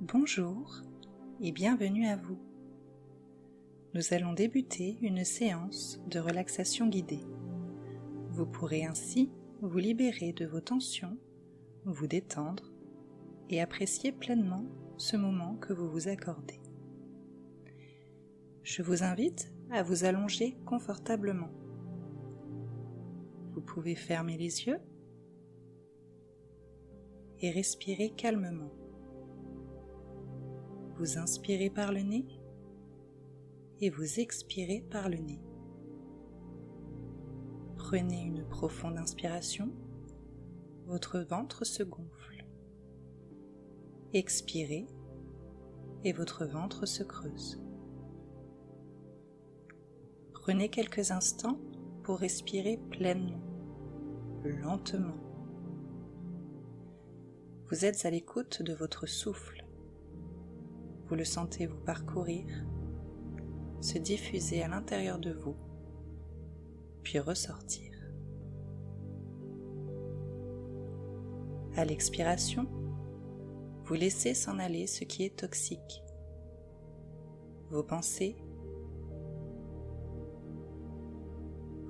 Bonjour et bienvenue à vous. Nous allons débuter une séance de relaxation guidée. Vous pourrez ainsi vous libérer de vos tensions, vous détendre et apprécier pleinement ce moment que vous vous accordez. Je vous invite à vous allonger confortablement. Vous pouvez fermer les yeux et respirer calmement. Vous inspirez par le nez et vous expirez par le nez. Prenez une profonde inspiration, votre ventre se gonfle. Expirez et votre ventre se creuse. Prenez quelques instants pour respirer pleinement, lentement. Vous êtes à l'écoute de votre souffle. Vous le sentez vous parcourir, se diffuser à l'intérieur de vous, puis ressortir. À l'expiration, vous laissez s'en aller ce qui est toxique. Vos pensées,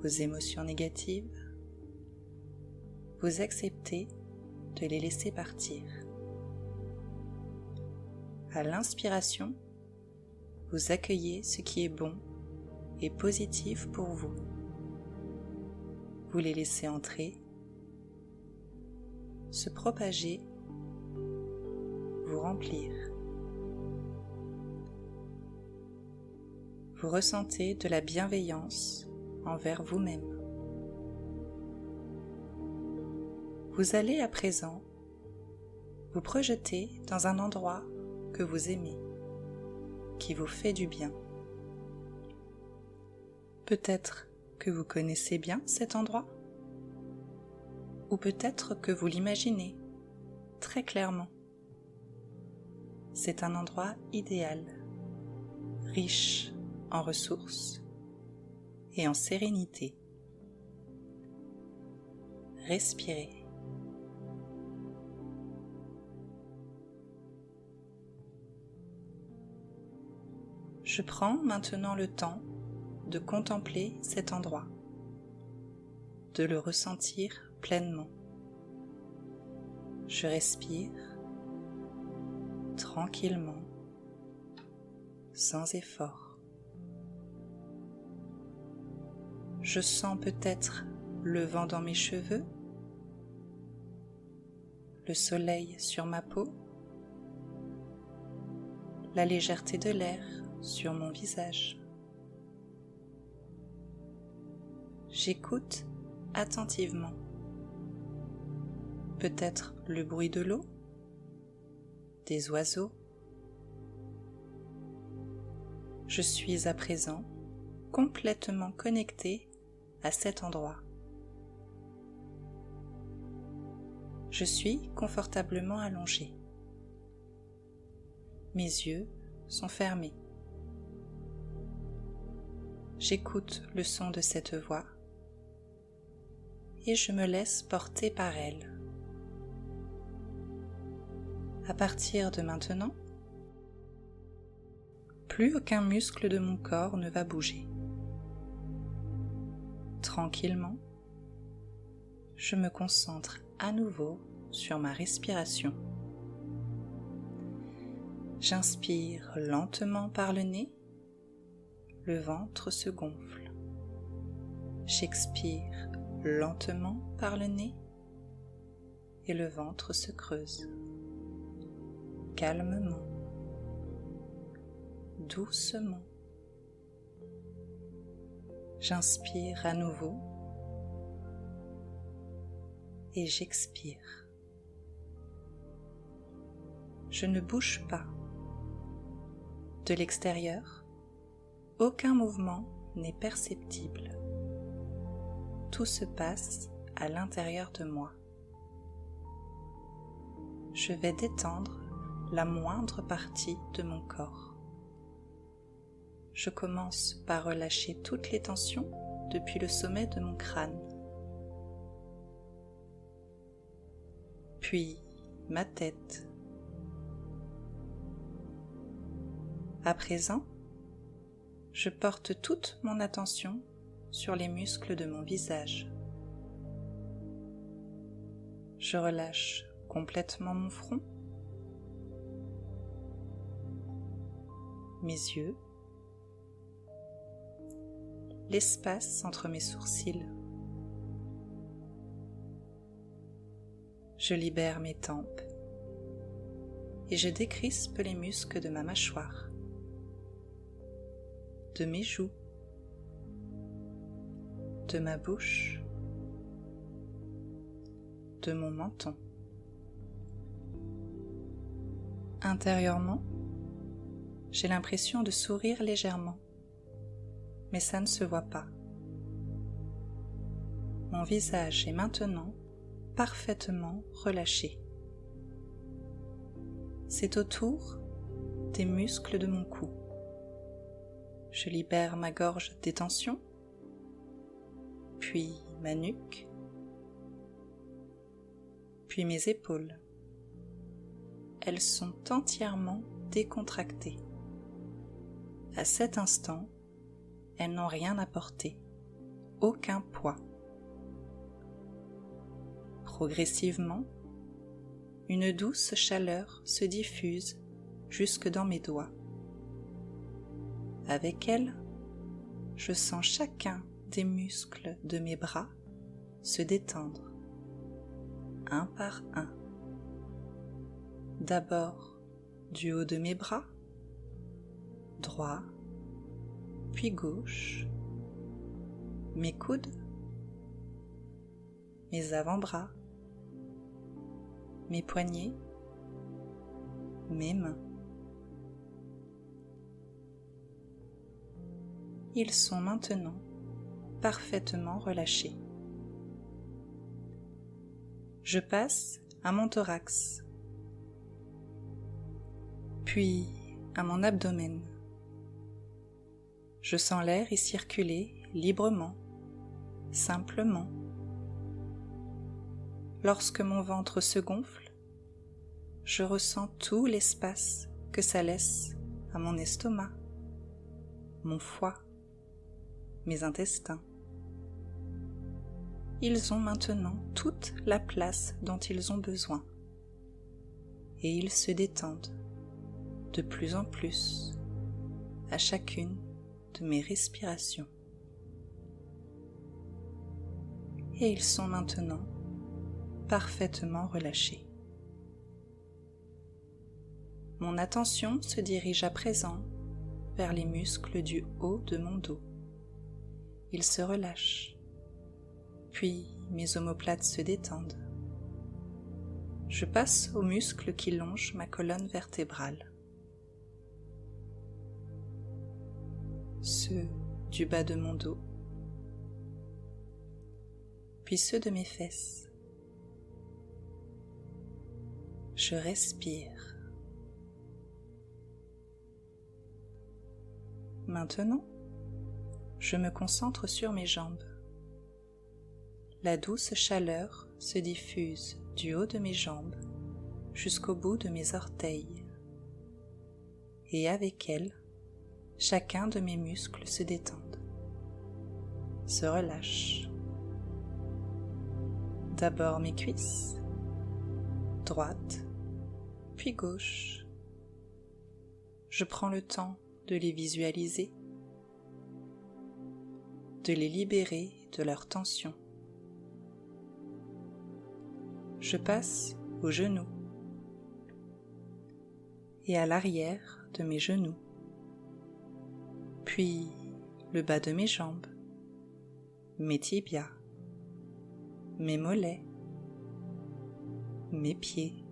vos émotions négatives, vous acceptez de les laisser partir. À l'inspiration, vous accueillez ce qui est bon et positif pour vous. Vous les laissez entrer, se propager, vous remplir. Vous ressentez de la bienveillance envers vous-même. Vous allez à présent vous projeter dans un endroit que vous aimez, qui vous fait du bien. Peut-être que vous connaissez bien cet endroit, ou peut-être que vous l'imaginez très clairement. C'est un endroit idéal, riche en ressources et en sérénité. Respirez. Je prends maintenant le temps de contempler cet endroit, de le ressentir pleinement. Je respire tranquillement, sans effort. Je sens peut-être le vent dans mes cheveux, le soleil sur ma peau, la légèreté de l'air sur mon visage. J'écoute attentivement. Peut-être le bruit de l'eau, des oiseaux. Je suis à présent complètement connecté à cet endroit. Je suis confortablement allongé. Mes yeux sont fermés. J'écoute le son de cette voix et je me laisse porter par elle. À partir de maintenant, plus aucun muscle de mon corps ne va bouger. Tranquillement, je me concentre à nouveau sur ma respiration. J'inspire lentement par le nez. Le ventre se gonfle. J'expire lentement par le nez et le ventre se creuse. Calmement, doucement. J'inspire à nouveau et j'expire. Je ne bouge pas. De l'extérieur, aucun mouvement n'est perceptible. Tout se passe à l'intérieur de moi. Je vais détendre la moindre partie de mon corps. Je commence par relâcher toutes les tensions depuis le sommet de mon crâne. Puis ma tête, À présent, je porte toute mon attention sur les muscles de mon visage. Je relâche complètement mon front, mes yeux, l'espace entre mes sourcils. Je libère mes tempes et je décrispe les muscles de ma mâchoire, de mes joues, de ma bouche, de mon menton. Intérieurement, j'ai l'impression de sourire légèrement, mais ça ne se voit pas. Mon visage est maintenant parfaitement relâché. C'est autour des muscles de mon cou. Je libère ma gorge des tensions, puis ma nuque, puis mes épaules. Elles sont entièrement décontractées. À cet instant, elles n'ont rien à porter, aucun poids. Progressivement, une douce chaleur se diffuse jusque dans mes doigts. Avec elle, je sens chacun des muscles de mes bras se détendre, un par un. D'abord du haut de mes bras, droit, puis gauche, mes coudes, mes avant-bras, mes poignets, mes mains. Ils sont maintenant parfaitement relâchés. Je passe à mon thorax, puis à mon abdomen. Je sens l'air y circuler librement, simplement. Lorsque mon ventre se gonfle, je ressens tout l'espace que ça laisse à mon estomac, mon foie, mes intestins. Ils ont maintenant toute la place dont ils ont besoin et ils se détendent de plus en plus à chacune de mes respirations. Et ils sont maintenant parfaitement relâchés. Mon attention se dirige à présent vers les muscles du haut de mon dos. Ils se relâchent, puis mes omoplates se détendent. Je passe aux muscles qui longent ma colonne vertébrale. Ceux du bas de mon dos, puis ceux de mes fesses. Je respire. Maintenant, je me concentre sur mes jambes. La douce chaleur se diffuse du haut de mes jambes jusqu'au bout de mes orteils. Et avec elle, chacun de mes muscles se détendent, se relâche. D'abord mes cuisses, droite, puis gauche. Je prends le temps de les visualiser, de les libérer de leur tension. Je passe aux genoux et à l'arrière de mes genoux, puis le bas de mes jambes, mes tibias, mes mollets, mes pieds.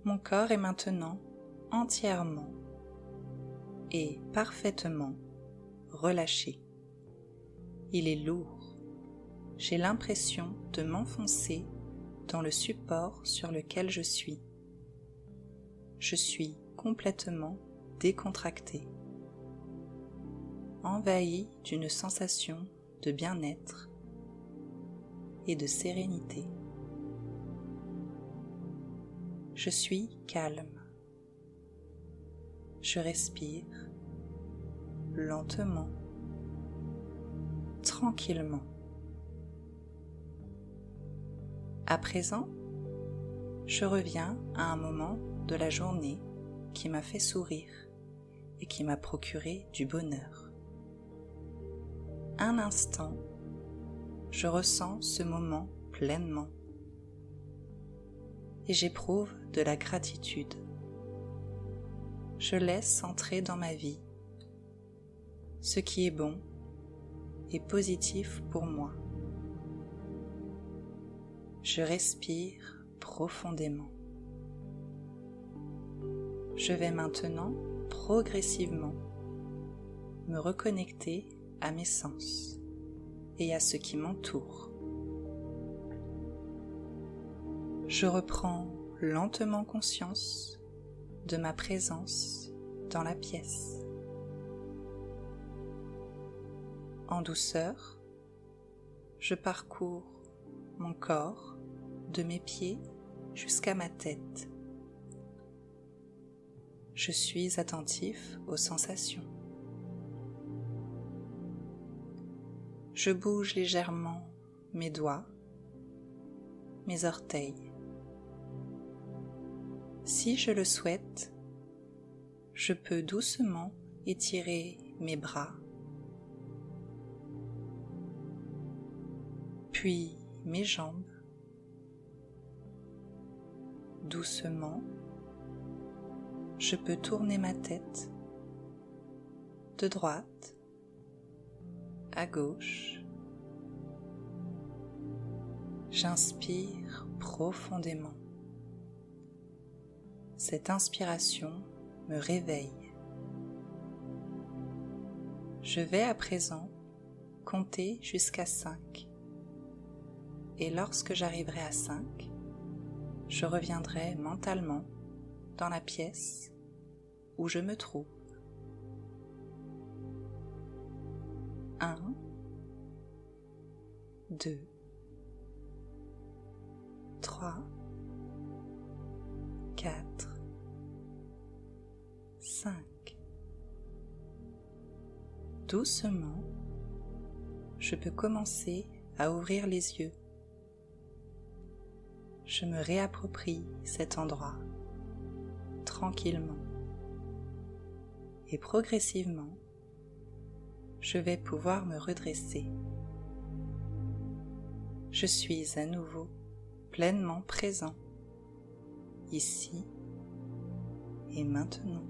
Mon corps est maintenant entièrement et parfaitement relâché. Il est lourd. J'ai l'impression de m'enfoncer dans le support sur lequel je suis. Je suis complètement décontracté, envahi d'une sensation de bien-être et de sérénité. Je suis calme, je respire lentement, tranquillement. À présent, je reviens à un moment de la journée qui m'a fait sourire et qui m'a procuré du bonheur. Un instant, je ressens ce moment pleinement et j'éprouve de la gratitude. Je laisse entrer dans ma vie ce qui est bon et positif pour moi. Je respire profondément. Je vais maintenant progressivement me reconnecter à mes sens et à ce qui m'entoure. Je reprends lentement conscience de ma présence dans la pièce. En douceur, je parcours mon corps de mes pieds jusqu'à ma tête. Je suis attentif aux sensations. Je bouge légèrement mes doigts, mes orteils. Si je le souhaite, je peux doucement étirer mes bras, puis mes jambes. Doucement, je peux tourner ma tête de droite à gauche. J'inspire profondément. Cette inspiration me réveille. Je vais à présent compter jusqu'à 5. Et lorsque j'arriverai à 5, je reviendrai mentalement dans la pièce où je me trouve. 1, 2, 3, 4, 5. Doucement, je peux commencer à ouvrir les yeux. Je me réapproprie cet endroit tranquillement et progressivement, je vais pouvoir me redresser. Je suis à nouveau pleinement présent, ici et maintenant.